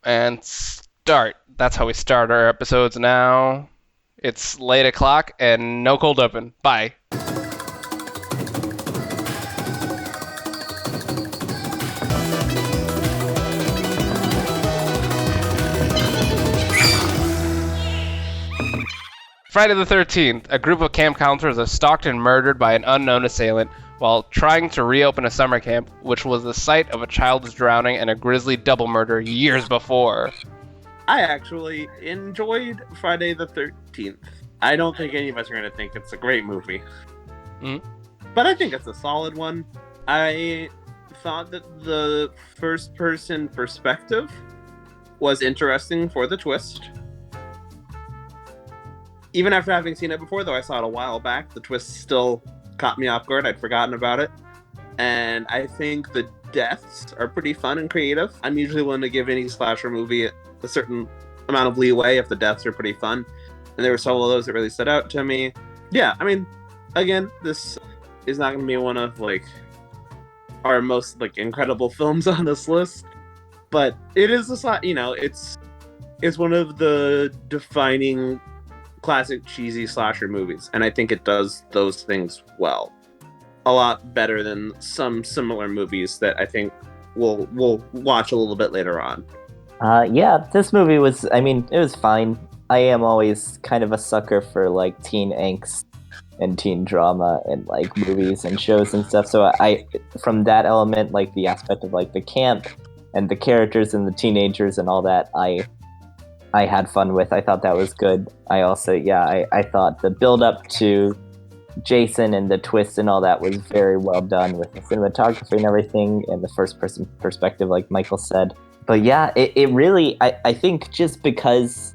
And start. That's how we start our episodes now. It's late o'clock and no cold open. Bye. Friday the 13th, a group of camp counselors are stalked and murdered by an unknown assailant while trying to reopen a summer camp, which was the site of a child's drowning and a grisly double murder years before. I actually enjoyed Friday the 13th. I don't think any of us are going to think it's a great movie. Mm-hmm. But I think it's a solid one. I thought that the first-person perspective was interesting for the twist. Even after having seen it before, though I saw it a while back, the twist still caught me off guard. I'd forgotten about it. And I think the deaths are pretty fun and creative. I'm usually willing to give any slasher movie a certain amount of leeway if the deaths are pretty fun. And there were several of those that really stood out to me. Yeah, I mean, again, this is not going to be one of, our most, incredible films on this list. But it is, it's one of the defining classic cheesy slasher movies, and I think it does those things well, a lot better than some similar movies that I think we'll watch a little bit later on. Yeah, this movie was, it was fine. I am always kind of a sucker for teen angst and teen drama and movies and shows and stuff. So I, from that element, the aspect of the camp and the characters and the teenagers and all that, I had fun with. I thought that was good. I also, I thought the build up to Jason and the twist and all that was very well done with the cinematography and everything and the first person perspective, like Michael said. But yeah, it really, I think just because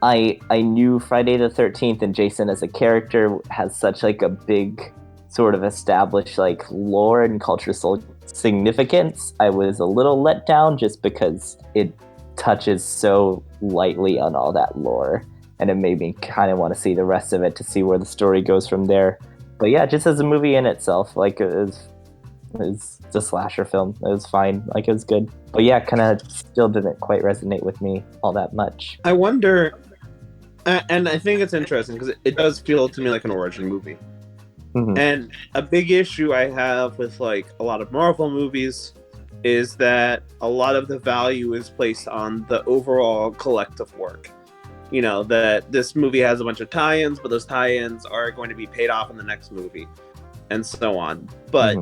I knew Friday the 13th and Jason as a character has such a big sort of established lore and cultural significance, I was a little let down just because it touches so lightly on all that lore, and it made me kind of want to see the rest of it to see where the story goes from there. But yeah, just as a movie in itself, it was a slasher film. It was fine, it was good. But yeah, kind of still didn't quite resonate with me all that much. I wonder, and I think it's interesting because it does feel to me like an origin movie. Mm-hmm. And a big issue I have with a lot of Marvel movies is that a lot of the value is placed on the overall collective work. That this movie has a bunch of tie-ins, but those tie-ins are going to be paid off in the next movie, and so on. But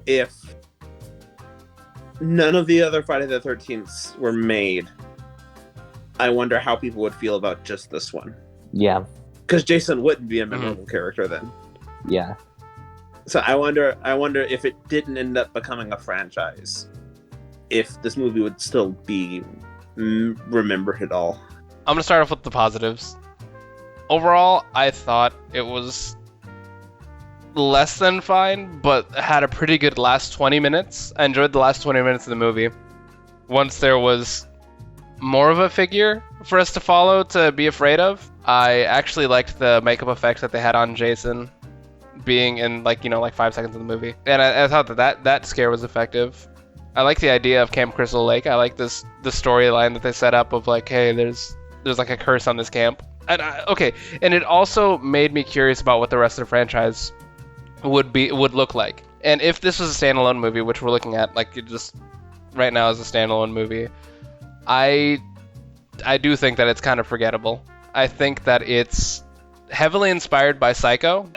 if none of the other Friday the 13th were made, I wonder how people would feel about just this one. Yeah. Because Jason wouldn't be a memorable character then. Yeah. So I wonder if it didn't end up becoming a franchise, if this movie would still be remembered at all. I'm going to start off with the positives. Overall, I thought it was less than fine, but had a pretty good last 20 minutes. I enjoyed the last 20 minutes of the movie. Once there was more of a figure for us to follow, to be afraid of, I actually liked the makeup effects that they had on Jason being in 5 seconds of the movie, and I thought that scare was effective. I like the idea of Camp Crystal Lake. I like the storyline that they set up of hey, there's a curse on this camp, and and it also made me curious about what the rest of the franchise would look like, and if this was a standalone movie, which we're looking at just right now as a standalone movie, I do think that it's kind of forgettable. I think that it's heavily inspired by Psycho.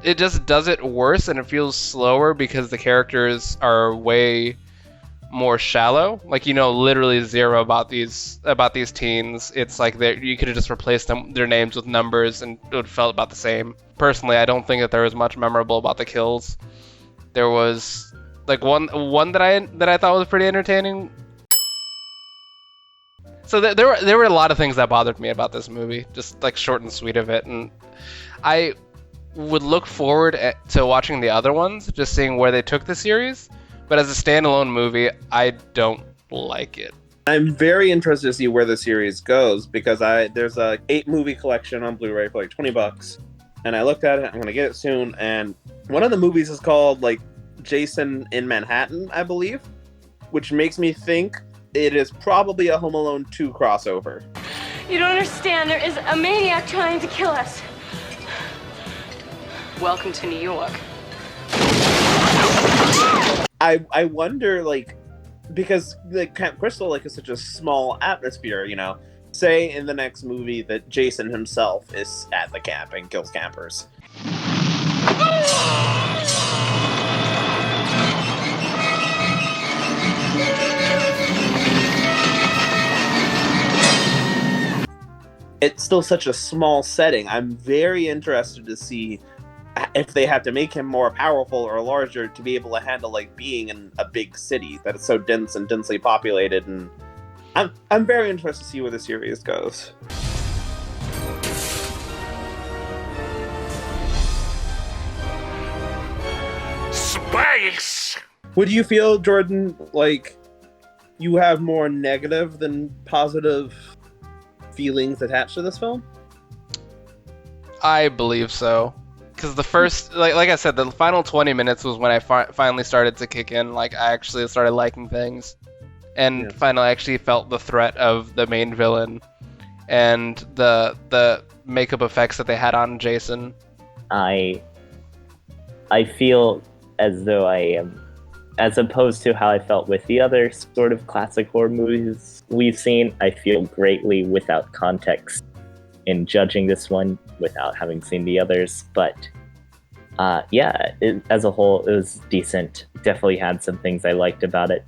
It just does it worse, and it feels slower because the characters are way more shallow. Literally zero about these teens. It's you could have just replaced their names with numbers, and it would have felt about the same. Personally, I don't think that there was much memorable about the kills. There was one that I thought was pretty entertaining. So there were a lot of things that bothered me about this movie, just short and sweet of it, and I would look forward to watching the other ones, just seeing where they took the series. But as a standalone movie, I don't like it. I'm very interested to see where the series goes, because there's a 8 movie collection on Blu-ray for $20, and I looked at it. I'm gonna get it soon. And one of the movies is called like Jason in Manhattan, I believe, which makes me think it is probably a Home Alone 2 crossover. You don't understand. There is a maniac trying to kill us. Welcome to New York. I wonder, like, because like Camp Crystal like is such a small atmosphere, you know. Say in the next movie that Jason himself is at the camp and kills campers. It's still such a small setting. I'm very interested to see if they have to make him more powerful or larger to be able to handle like being in a big city that is so dense and densely populated. And I'm very interested to see where the series goes. Space! Would you feel, Jordan, like you have more negative than positive feelings attached to this film? I believe so. Because the first, like I said, the final 20 minutes was when I finally started to kick in. Like, I actually started liking things. And finally actually felt the threat of the main villain. And the makeup effects that they had on Jason. I feel as though I am, as opposed to how I felt with the other sort of classic horror movies we've seen, I feel greatly without context in judging this one without having seen the others. But as a whole, it was decent. Definitely had some things I liked about it.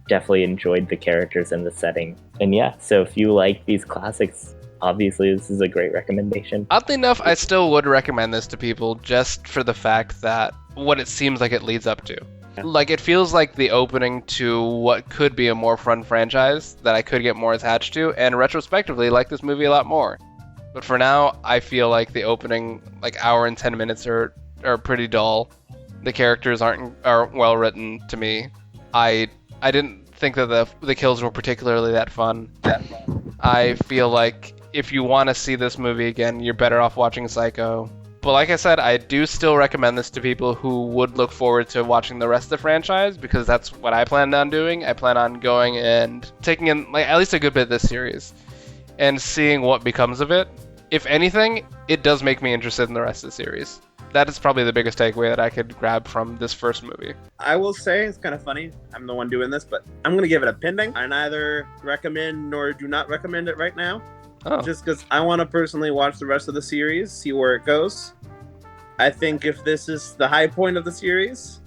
Definitely enjoyed the characters and the setting. And yeah, so if you like these classics, obviously this is a great recommendation. Oddly enough, I still would recommend this to people just for the fact that what it seems like it leads up to. Like, it feels like the opening to what could be a more fun franchise that I could get more attached to, and retrospectively like this movie a lot more. But for now, I feel like the opening like hour and 10 minutes are pretty dull. The characters aren't well written to me. I didn't think that the kills were particularly that fun. I feel like if you want to see this movie again, you're better off watching Psycho. But like I said, I do still recommend this to people who would look forward to watching the rest of the franchise, because that's what I planned on doing. I plan on going and taking in like at least a good bit of this series and seeing what becomes of it. If anything, it does make me interested in the rest of the series. That is probably the biggest takeaway that I could grab from this first movie. I will say, it's kind of funny, I'm the one doing this, but I'm going to give it a pending. I neither recommend nor do not recommend it right now. Oh. Just because I want to personally watch the rest of the series, see where it goes. I think if this is the high point of the series,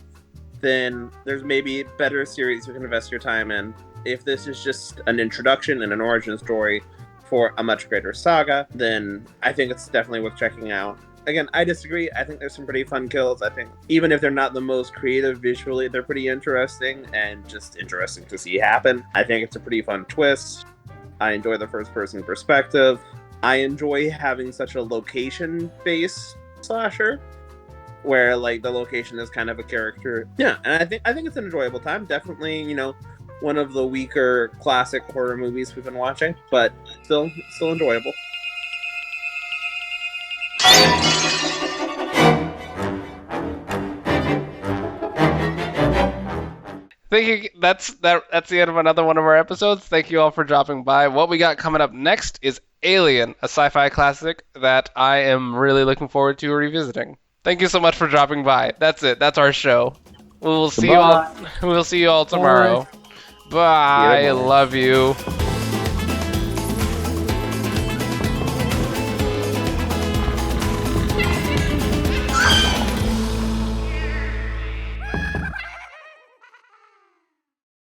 then there's maybe better series you can invest your time in. If this is just an introduction and an origin story for a much greater saga, then I think it's definitely worth checking out. Again, I disagree. I think there's some pretty fun kills. I think even if they're not the most creative visually, they're pretty interesting and just interesting to see happen. I think it's a pretty fun twist. I enjoy the first-person perspective. I enjoy having such a location-based slasher, where like the location is kind of a character. Yeah, and I think it's an enjoyable time. Definitely, you know, one of the weaker classic horror movies we've been watching, but still enjoyable. Thank you. That's the end of another one of our episodes. Thank you all for dropping by. What we got coming up next is Alien, a sci-fi classic that I am really looking forward to revisiting. Thank you so much for dropping by. That's it. That's our show. We'll see you all tomorrow. Bye. Yeah, Love you.